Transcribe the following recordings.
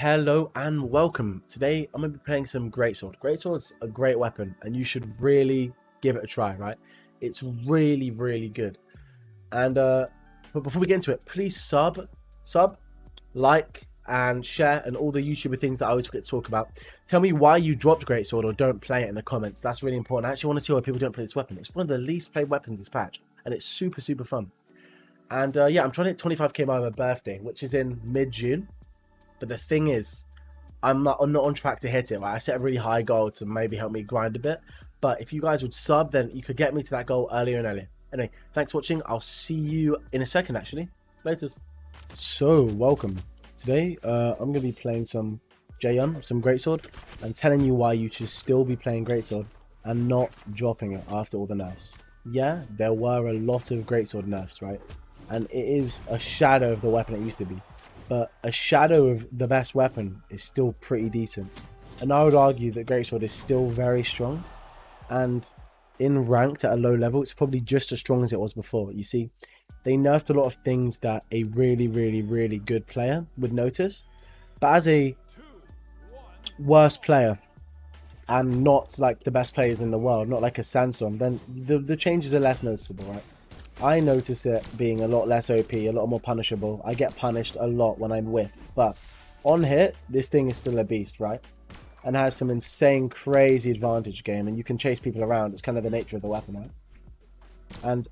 Hello and welcome. Today I'm going to be playing some Greatsword. Greatsword's a great weapon and you should really give it a try, right? It's really good. And but before we get into it, please sub, like, and share, and all the YouTuber things that I always forget to talk about. Tell me why you dropped Greatsword or don't play it in the comments. That's really important. I actually want to see why people don't play this weapon. It's one of the least played weapons this patch, and it's super fun. And yeah, I'm trying to hit 25k by my birthday, which is in mid-June. But the thing is, I'm not on track to hit it. Right? I set a really high goal to maybe help me grind a bit. But if you guys would sub, then you could get me to that goal earlier and earlier. Anyway, thanks for watching. I'll see you in a second, actually. Later. So, welcome. Today, I'm going to be playing some Jaehyun, some Greatsword, and telling you why you should still be playing Greatsword and not dropping it after all the nerfs. Yeah, there were a lot of Greatsword nerfs, right? And it is a shadow of the weapon it used to be. But a shadow of the best weapon is still pretty decent. And I would argue that Greatsword is still very strong. And in ranked at a low level, it's probably just as strong as it was before. You see, they nerfed a lot of things that a really good player would notice. But as a worse player, and not like the best players in the world, not like a Sandstorm, then the changes are less noticeable, right? I notice it being a lot less OP, a lot more punishable. I get punished a lot when I'm whiff. But on hit, this thing is still a beast, right? And has some insane, crazy advantage game. And you can chase people around. It's kind of the nature of the weapon, right? And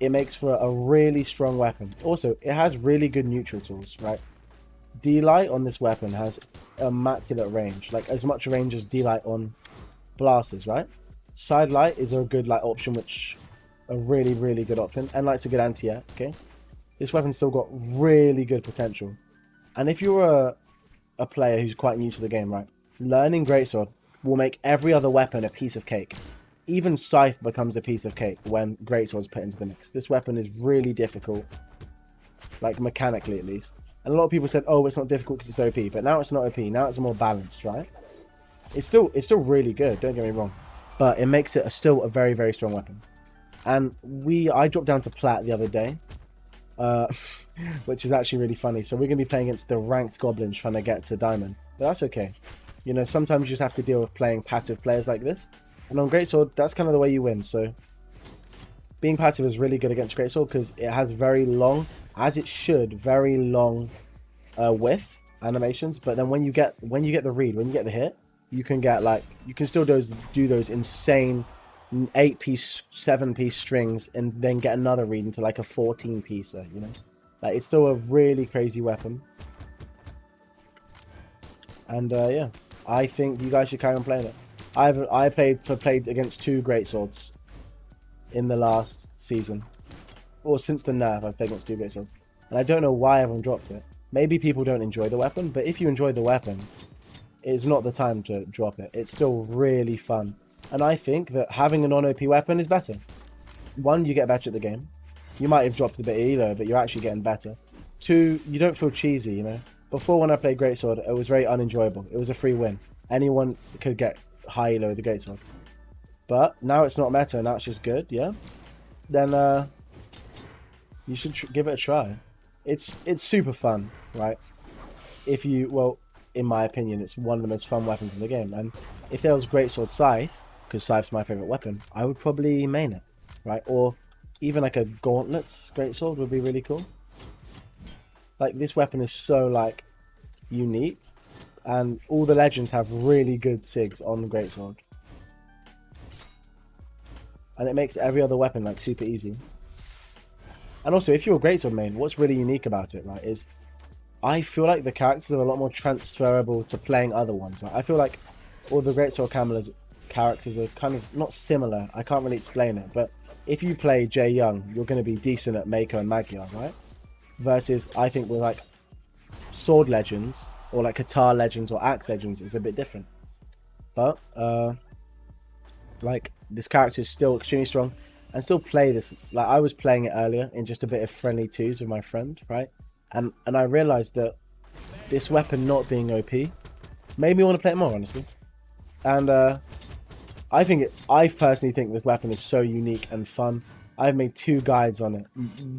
it makes for a really strong weapon. Also, it has really good neutral tools, right? D-Light on this weapon has immaculate range. Like as much range as D-Light on blasters, right? Side light is a good light option, which... a really good option, and light's a good anti-air. Okay, this weapon's still got really good potential. And if you're a player who's quite new to the game, right, learning Greatsword will make every other weapon a piece of cake. Even Scythe becomes a piece of cake when Greatsword's put into the mix. This weapon is really difficult, like mechanically at least. And a lot of people said, oh, it's not difficult because it's OP, but now it's not OP. Now it's more balanced, right? It's still really good, don't get me wrong, but it makes it still a very strong weapon. And I dropped down to plat the other day, which is actually really funny. So we're going to be playing against the ranked goblins trying to get to diamond. But that's okay. You know, sometimes you just have to deal with playing passive players like this. And on Greatsword, that's kind of the way you win. So being passive is really good against Greatsword because it has very long, as it should, very long whiff animations. But then when you get the read, when you get the hit, you can get like, you can still do those insane 8-piece, 7-piece strings and then get another read into like a 14-piecer, you know? Like, it's still a really crazy weapon. And yeah, I think you guys should carry on playing it. I played against 2 Greatswords in the last season. Or since the nerf, I've played against 2 Greatswords. And I don't know why everyone dropped it. Maybe people don't enjoy the weapon, but if you enjoy the weapon, it's not the time to drop it. It's still really fun. And I think that having a non-OP weapon is better. 1, you get better at the game. You might have dropped a bit of elo, but you're actually getting better. 2, you don't feel cheesy, you know. Before, when I played Greatsword, it was very unenjoyable. It was a free win. Anyone could get high elo with the Greatsword. But now it's not meta, now it's just good, yeah? Then you should give it a try. It's super fun, right? If you, well, in my opinion, it's one of the most fun weapons in the game. And if there was Greatsword Scythe, because Scythe's my favorite weapon, I would probably main it, right? Or even like a Gauntlets Greatsword would be really cool. Like, this weapon is so like unique, and all the legends have really good sigs on the Greatsword, and it makes every other weapon like super easy. And also, if you're a Greatsword main, what's really unique about it, right, is I feel like the characters are a lot more transferable to playing other ones, right? I feel like all the Greatsword characters are kind of not similar. I can't really explain it, but if you play Jaehyun, you're going to be decent at Mako and Magyar, right? Versus, I think with like Sword Legends or like Guitar Legends or Axe Legends, it's a bit different. But like, this character is still extremely strong, and still play this. Like, I was playing it earlier in just a bit of friendly twos with my friend, right? And I realized that this weapon not being OP made me want to play it more, honestly. And I personally think this weapon is so unique and fun. I've made 2 guides on it.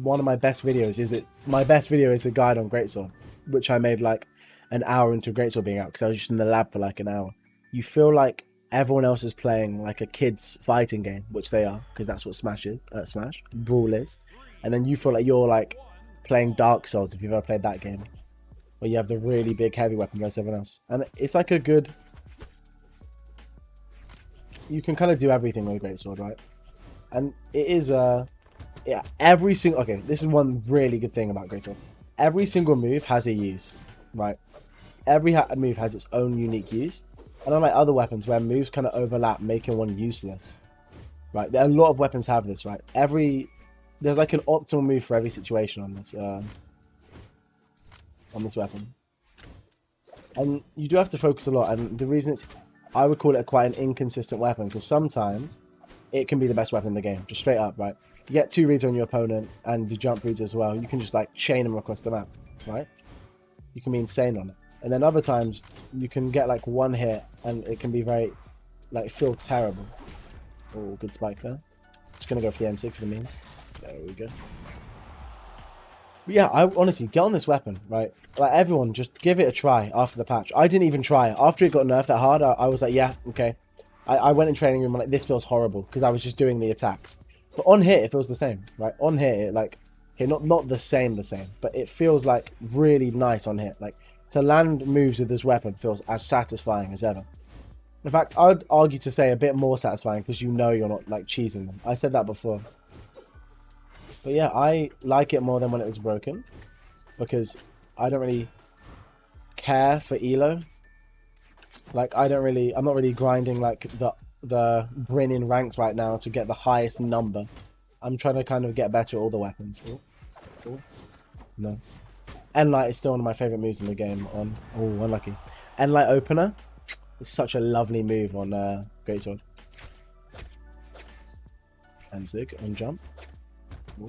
One of my best videos is a guide on Greatsword, which I made like an hour into Greatsword being out because I was just in the lab for like an hour. You feel like everyone else is playing like a kid's fighting game, which they are, because that's what Smash Brawl is. And then you feel like you're like playing Dark Souls if you've ever played that game, where you have the really big heavy weapon versus everyone else. And it's like a good... You can kind of do everything with a Greatsword, right? And it is yeah, every single... Okay, this is one really good thing about Greatsword. Every single move has a use, right? Every move has its own unique use. And unlike other weapons where moves kind of overlap, making one useless, right? A lot of weapons have this, right? There's like an optimal move for every situation on this weapon. And you do have to focus a lot. And the reason I would call it quite an inconsistent weapon, because sometimes it can be the best weapon in the game, just straight up, right? You get 2 reads on your opponent and you jump reads as well. You can just like chain them across the map, right? You can be insane on it. And then other times you can get like 1 hit and it can be very, like, feel terrible. Oh, good spike there. Just gonna go for the N6 for the memes. There we go. But yeah, I honestly get on this weapon, right? Like, everyone just give it a try after the patch. I didn't even try it. After it got nerfed that hard, I was like, yeah, okay. I went in training room and like, this feels horrible, because I was just doing the attacks. But on hit, it feels the same, right? On hit, it like, okay, not the same, but it feels like really nice on hit. Like, to land moves with this weapon feels as satisfying as ever. In fact, I'd argue to say a bit more satisfying, because you know you're not like cheesing them. I said that before. But yeah, I like it more than when it was broken, because I don't really care for elo. Like, I'm not really grinding like the Bryn in ranks right now to get the highest number. I'm trying to kind of get better at all the weapons. Ooh. No. Endlight is still one of my favourite moves in the game. Oh, unlucky. Endlight opener is such a lovely move on Greatsword. And Zig on jump. Ooh.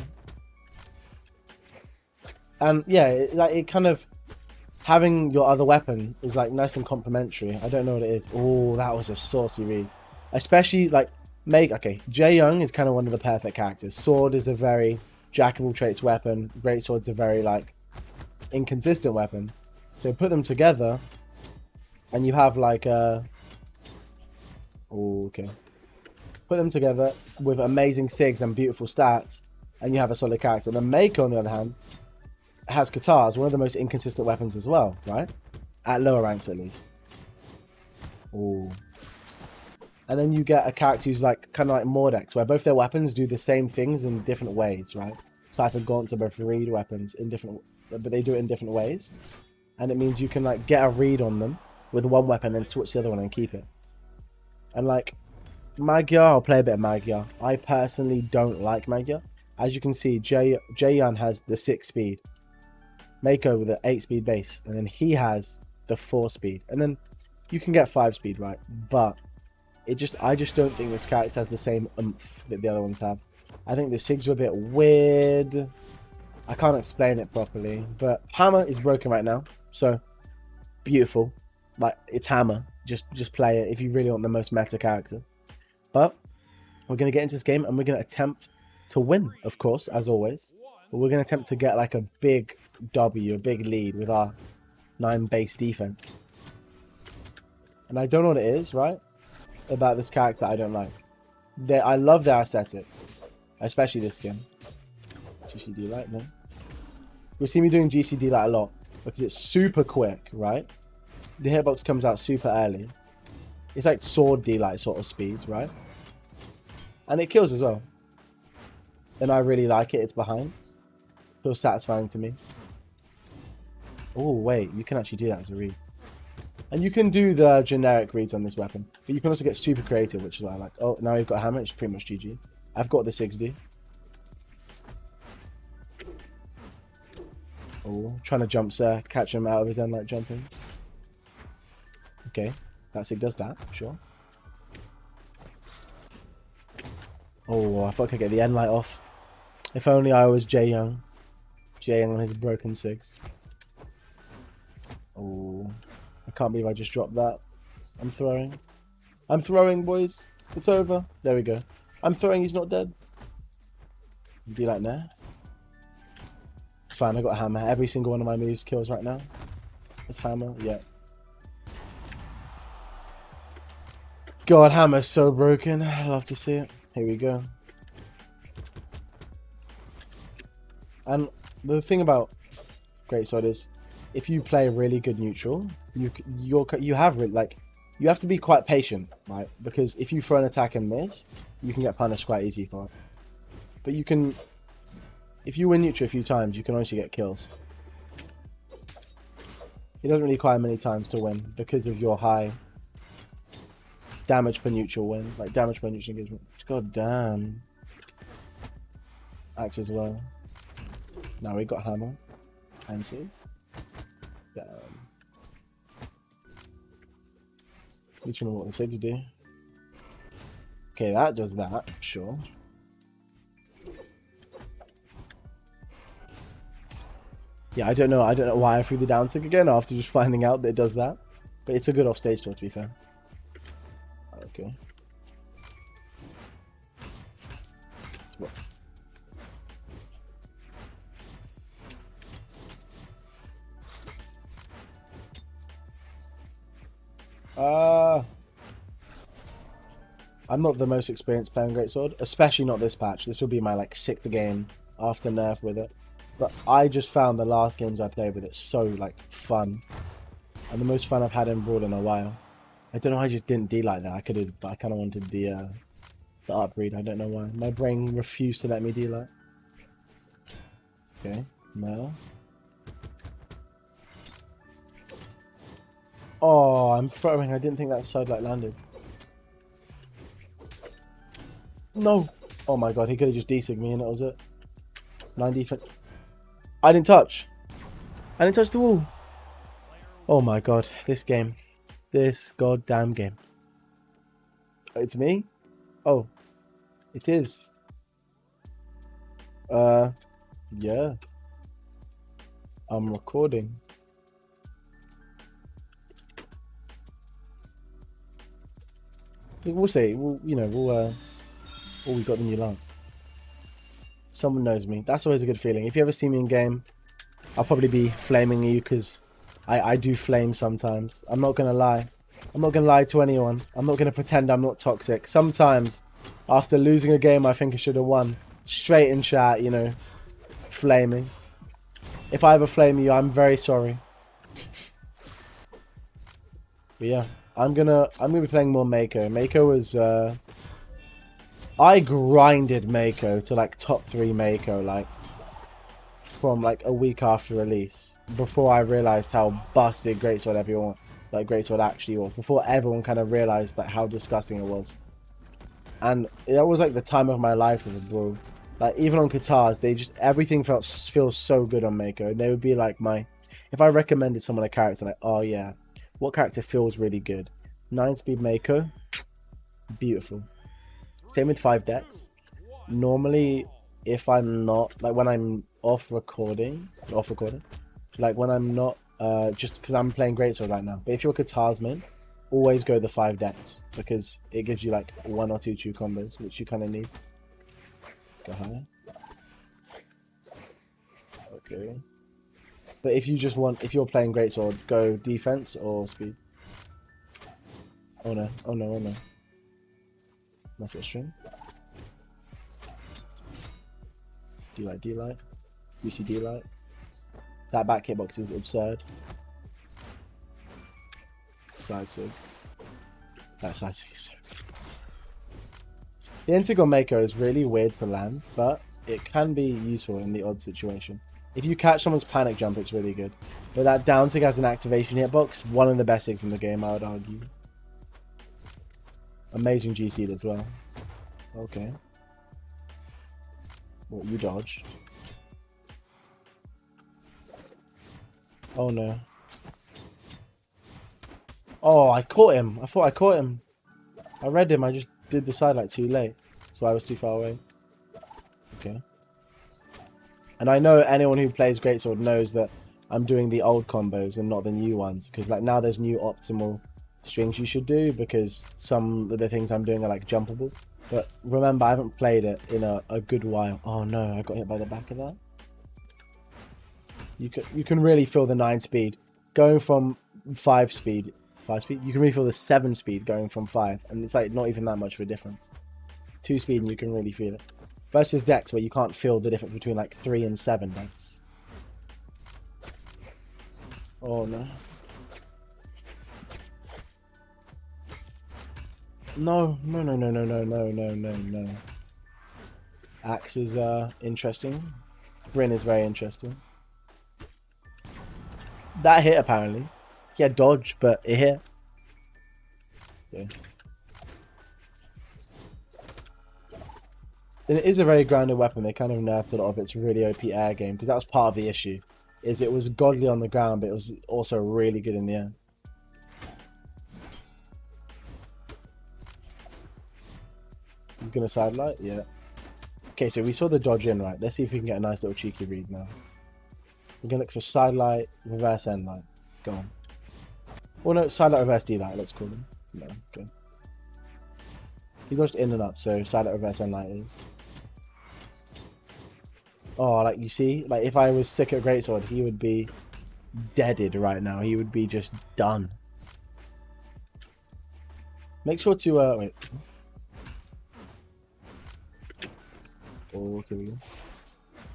And yeah, it kind of, having your other weapon is like nice and complementary. I don't know what it is. Oh, that was a saucy read. Especially like okay, Jae Young is kind of one of the perfect characters. Sword is a very jack of all trades weapon. Greatsword's a very like inconsistent weapon. So put them together and you have like a... Oh, okay. Put them together with amazing SIGs and beautiful stats and you have a solid character. The Mako, on the other hand, has Katars, one of the most inconsistent weapons as well, right? At lower ranks, at least. Ooh. And then you get a character who's like kind of like Mordex, where both their weapons do the same things in different ways, right? Scythe and Gaunts are both read weapons in different, but they do it in different ways. And it means you can like get a read on them with one weapon, then switch the other one and keep it. And like Magyar, I'll play a bit of Magyar. I personally don't like Magyar. As you can see, Jaehyun has the 6 speed. Mako with the 8 speed base, and then he has the 4 speed, and then you can get 5 speed, right? But I just don't think this character has the same oomph that the other ones have. I think the SIGs are a bit weird. I can't explain it properly, but Hammer is broken right now, so beautiful. Like, it's Hammer. Just play it if you really want the most meta character. But we're gonna get into this game and we're gonna attempt to win, of course, as always. But we're gonna attempt to get like a big W, a big lead with our 9 base defense. And I don't know what it is, right, about this character I don't like. I love their aesthetic, especially this skin. GCD light, no? You'll see me doing GCD light a lot because it's super quick, right? The hitbox comes out super early. It's like sword D-light sort of speed, right? And it kills as well. And I really like it. It's behind. Feels satisfying to me. Oh, wait. You can actually do that as a read. And you can do the generic reads on this weapon. But you can also get super creative, which is what I like. Oh, now you've got a hammer. It's pretty much GG. I've got the 6D. Oh, trying to jump there. Catch him out of his end like jumping. Okay. That SIG does that, sure. Oh, I thought I could get the end light off. If only I was Jae Young. Jae Young on his broken SIGs. Oh, I can't believe I just dropped that. I'm throwing. I'm throwing, boys. It's over. There we go. I'm throwing, he's not dead. Be like, nah. It's fine, I got a hammer. Every single one of my moves kills right now. It's hammer, yeah. God, hammer's so broken. I love to see it. Here we go. And the thing about Greatsword is, if you play really good neutral, you have to be quite patient, right? Because if you throw an attack and miss, you can get punished quite easy for it. But you can, if you win neutral a few times, you can also get kills. It doesn't really require many times to win because of your high damage per neutral win, like damage per neutral engagement. God damn. Axe as well. Now we got hammer. And see. Damn. Which one what the saves do? Okay, that does that, sure. Yeah, I don't know why I threw the down tick again after just finding out that it does that. But it's a good off-stage tool, to be fair. Okay. I'm not the most experienced playing Greatsword, especially not this patch. This will be my like 6th game after nerf with it. But I just found the last games I played with it so like fun. And the most fun I've had in Brawl in a while. I don't know why I just didn't D like that. I could have, but I kind of wanted the upgrade. I don't know why. My brain refused to let me D like. Okay, now. Oh, I'm throwing. I didn't think that side light landed. No. Oh my god, he could have just D-sigged me and that was it. 9 defense. I didn't touch. I didn't touch the wall. Oh my god, this game. This goddamn game. It's me? Oh. It is. Yeah. I'm recording. We'll see. We'll oh, we got the new lance. Someone knows me. That's always a good feeling. If you ever see me in game, I'll probably be flaming you because I do flame sometimes. I'm not going to lie. I'm not going to lie to anyone. I'm not going to pretend I'm not toxic. Sometimes, after losing a game I think I should have won, straight in chat, you know, flaming. If I ever flame you, I'm very sorry. But yeah, I'm gonna be playing more Mako. Mako was I grinded Mako to like top 3 Mako like from like a week after release before I realized how busted Greatsword actually was. Before everyone kind of realized like how disgusting it was. And that was like the time of my life with Brawl. Like even on Katars, everything feels so good on Mako. And they would be like if I recommended someone a character, like, oh yeah, what character feels really good? 9-speed Mako, beautiful. Same with 5 decks. Normally, if I'm not like when I'm off recording, like when I'm not just because I'm playing Greatsword right now. But if you're Katarsman, always go the 5 decks because it gives you like 1 or 2 true combos, which you kind of need. Go higher. Okay. But if you're playing Greatsword, go defense or speed. Oh no, oh no, oh no. That's a string. D-light. UC D-light. That back hitbox is absurd. Side sig. That side sig is so good. The N-sig on Mako is really weird to land, but it can be useful in the odd situation. If you catch someone's panic jump, it's really good. But that down sig as an activation hitbox, one of the best sigs in the game, I would argue. Amazing GC as well. Okay. Well, you dodged. Oh no. Oh, I caught him. I thought I caught him. I read him. I just did the side light too late. So I was too far away. Okay. And I know anyone who plays Greatsword knows that I'm doing the old combos and not the new ones. Because like now there's new optimal strings you should do because some of the things I'm doing are like jumpable. But remember, I haven't played it in a good while. Oh no, I got hit by the back of that. You can really feel the 9 speed going from 5 speed, you can really feel the 7 speed going from 5, and it's like not even that much of a difference. 2 speed and you can really feel it. Versus decks where you can't feel the difference between like 3 and 7 decks. Oh no. No. Axe is interesting. Bryn is very interesting. That hit apparently. Yeah, dodge, but it hit. Yeah. It is a very grounded weapon. They kind of nerfed a lot of its really OP air game because that was part of the issue. Is it was godly on the ground, but it was also really good in the air. He's gonna sidelight, yeah. Okay, so we saw the dodge in, right? Let's see if we can get a nice little cheeky read now. We're gonna look for sidelight, reverse end light. Go on. Well, no, sidelight, reverse D-light. Let's call them. No, good. He dodged in and up, so sidelight, reverse end light is. Oh, like you see, like if I was sick at Greatsword, he would be deaded right now. He would be just done. Make sure to wait. Oh, here we go.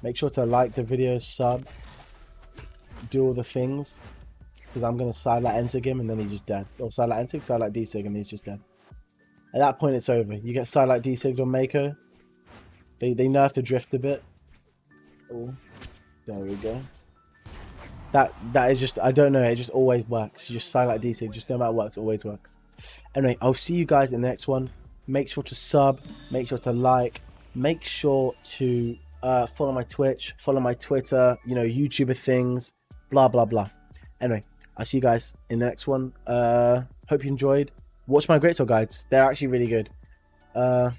Make sure to like the video, sub, do all the things, because I'm gonna sidelight enter him and then he's just dead. Or sidelight enter, sidelight D-sig and he's just dead. At that point, it's over. You get sidelight D-sig on Mako. They nerf the drift a bit. Oh, there we go. That is just, I don't know, it just always works. You just sidelight D-sig, just no matter what, it always works. Anyway, I'll see you guys in the next one. Make sure to sub, make sure to like, make sure to follow my Twitch, follow my Twitter, you know, YouTuber things, blah, blah, blah. Anyway, I'll see you guys in the next one. Hope you enjoyed. Watch my Greatsword guides. They're actually really good. I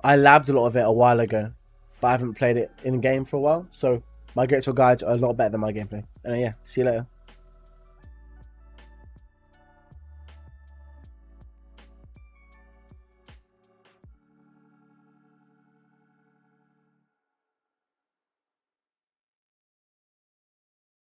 labbed a lot of it a while ago, but I haven't played it in game for a while. So my Greatsword guides are a lot better than my gameplay. And yeah, see you later.